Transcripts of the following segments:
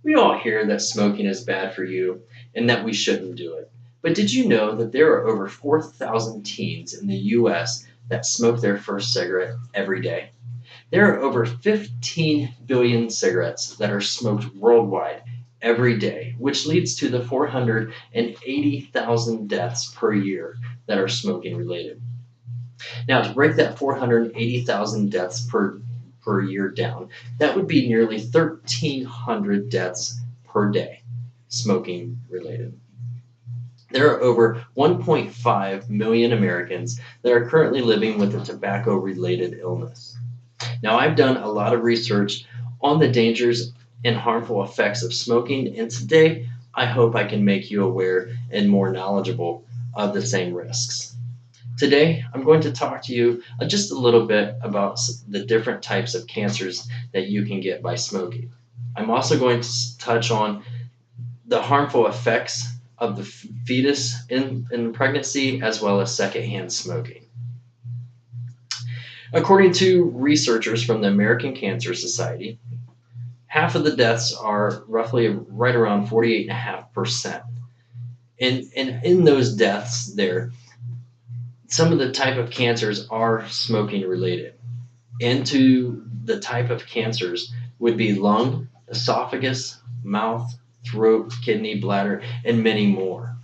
We all hear that smoking is bad for you and that we shouldn't do it. But did you know that there are over 4,000 teens in the US that smoke their first cigarette every day? There are over 15 billion cigarettes that are smoked worldwide every day, which leads to the 480,000 deaths per year that are smoking related. Now, to break that 480,000 deaths per year down, that would be nearly 1,300 deaths per day, smoking related. There are over 1.5 million Americans that are currently living with a tobacco related illness. Now, I've done a lot of research on the dangers and harmful effects of smoking, and today I hope I can make you aware and more knowledgeable of the same risks. Today, I'm going to talk to you just a little bit about the different types of cancers that you can get by smoking. I'm also going to touch on the harmful effects of the fetus in pregnancy as well as secondhand smoking. According to researchers from the American Cancer Society, half of the deaths are roughly right around 48.5%. And in those deaths there, some of the type of cancers are smoking related. And to the type of cancers would be lung, esophagus, mouth, throat, kidney, bladder, and many more.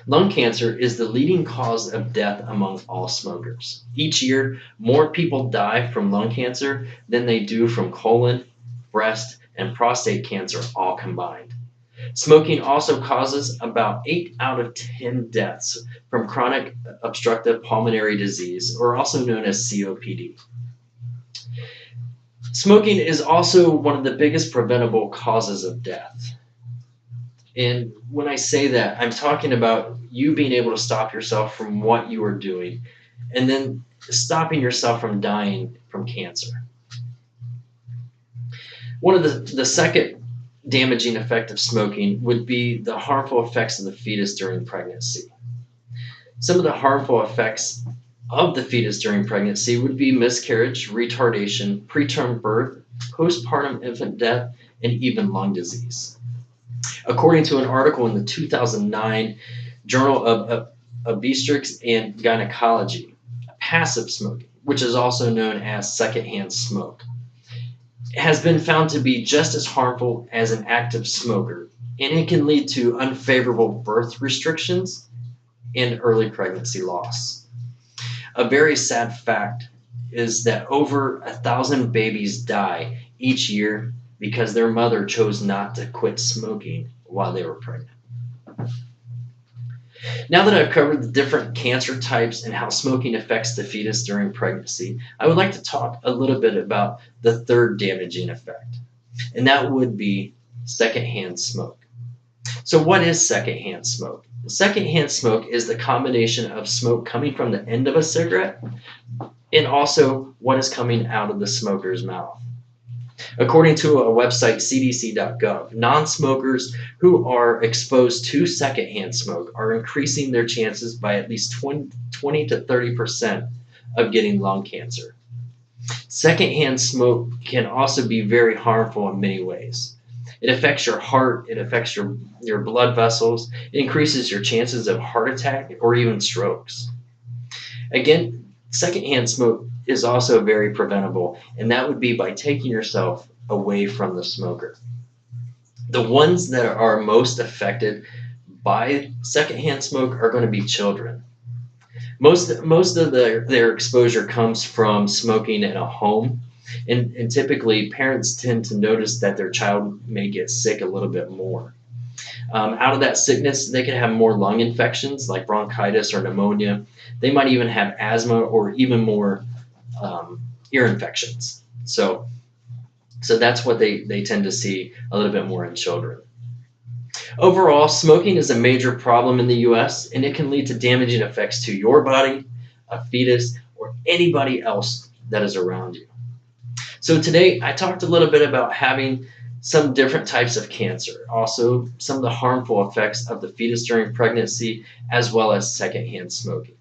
Lung cancer is the leading cause of death among all smokers. Each year, more people die from lung cancer than they do from colon, breast, and prostate cancer all combined. Smoking also causes about 8 out of 10 deaths from chronic obstructive pulmonary disease, or also known as COPD. Smoking is also one of the biggest preventable causes of death. And when I say that, I'm talking about you being able to stop yourself from what you are doing and then stopping yourself from dying from cancer. One of the second damaging effect of smoking would be the harmful effects of the fetus during pregnancy. Some of the harmful effects of the fetus during pregnancy would be miscarriage, retardation, preterm birth, postpartum infant death, and even lung disease. According to an article in the 2009 Journal of Obstetrics and Gynecology, passive smoking, which is also known as secondhand smoke, has been found to be just as harmful as an active smoker, and it can lead to unfavorable birth restrictions and early pregnancy loss. A very sad fact is that over 1,000 babies die each year because their mother chose not to quit smoking while they were pregnant. Now that I've covered the different cancer types and how smoking affects the fetus during pregnancy, I would like to talk a little bit about the third damaging effect, and that would be secondhand smoke. So what is secondhand smoke? Secondhand smoke is the combination of smoke coming from the end of a cigarette and also what is coming out of the smoker's mouth. According to a website, cdc.gov, non-smokers who are exposed to secondhand smoke are increasing their chances by at least 20 to 30% of getting lung cancer. Secondhand smoke can also be very harmful in many ways. It affects your heart, it affects your blood vessels, it increases your chances of heart attack or even strokes. Again, secondhand smoke is also very preventable, and that would be by taking yourself away from the smoker. The ones that are most affected by secondhand smoke are going to be children. Most of their exposure comes from smoking in a home, and typically parents tend to notice that their child may get sick a little bit more. Out of that sickness, they can have more lung infections like bronchitis or pneumonia. They might even have asthma or even more ear infections. So that's what they tend to see a little bit more in children. Overall, smoking is a major problem in the U.S., and it can lead to damaging effects to your body, a fetus, or anybody else that is around you. So today, I talked a little bit about having some different types of cancer, also some of the harmful effects of the fetus during pregnancy, as well as secondhand smoking.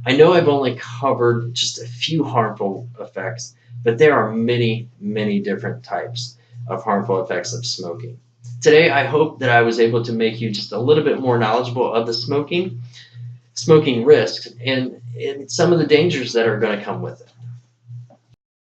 I know I've only covered just a few harmful effects, but there are many, many different types of harmful effects of smoking. Today, I hope that I was able to make you just a little bit more knowledgeable of the smoking risks, and some of the dangers that are going to come with it.